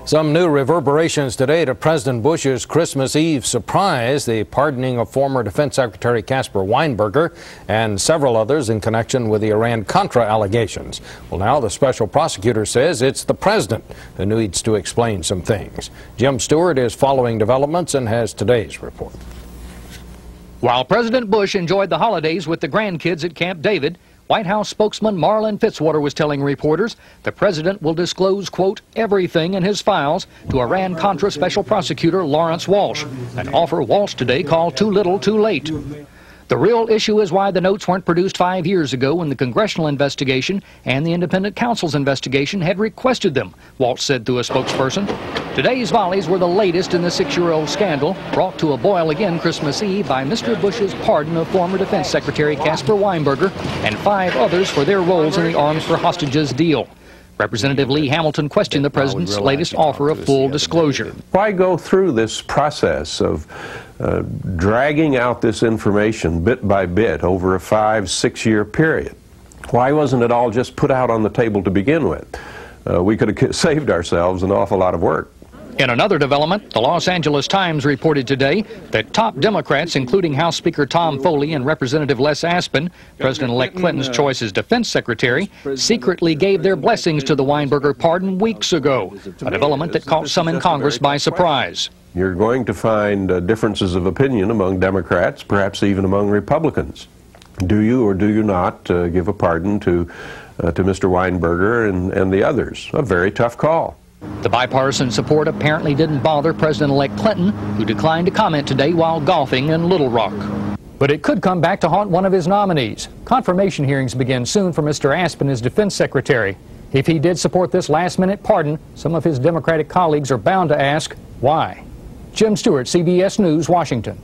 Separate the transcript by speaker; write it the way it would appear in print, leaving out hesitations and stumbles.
Speaker 1: Some new reverberations today to President Bush's Christmas Eve surprise, the pardoning of former Defense Secretary Casper Weinberger and several others in connection with the Iran-Contra allegations. Well, now the special prosecutor says it's the president who needs to explain some things. Jim Stewart is following developments and has today's report.
Speaker 2: While President Bush enjoyed the holidays with the grandkids at Camp David, White House spokesman Marlin Fitzwater was telling reporters the president will disclose, quote, everything in his files to Iran-Contra Special Prosecutor Lawrence Walsh, an offer Walsh today called too little too late. The real issue is why the notes weren't produced 5 years ago when the congressional investigation and the independent counsel's investigation had requested them, Walsh said through a spokesperson. Today's volleys were the latest in the 6-year-old scandal, brought to a boil again Christmas Eve by Mr. Bush's pardon of former Defense Secretary Casper Weinberger and 5 others for their roles in the Arms for Hostages deal. Representative Lee Hamilton questioned the president's latest offer of full disclosure.
Speaker 3: Why go through this process of dragging out this information bit by bit over a 5-6 year period? Why wasn't it all just put out on the table to begin with? We could have saved ourselves an awful lot of work.
Speaker 2: In another development, the Los Angeles Times reported today that top Democrats, including House Speaker Tom Foley and Representative Les Aspin, President-elect Clinton's choice as defense secretary, secretly gave their blessings to the Weinberger pardon weeks ago, a development that caught some in Congress by surprise. You're
Speaker 3: going to find differences of opinion among Democrats, perhaps even among Republicans. Do you or do you not give a pardon to Mr. Weinberger and the others? A very tough call.
Speaker 2: The bipartisan support apparently didn't bother President-elect Clinton, who declined to comment today while golfing in Little Rock. But it could come back to haunt one of his nominees. Confirmation hearings begin soon for Mr. Aspin as defense secretary. If he did support this last-minute pardon, some of his Democratic colleagues are bound to ask why. Jim Stewart, CBS News, Washington.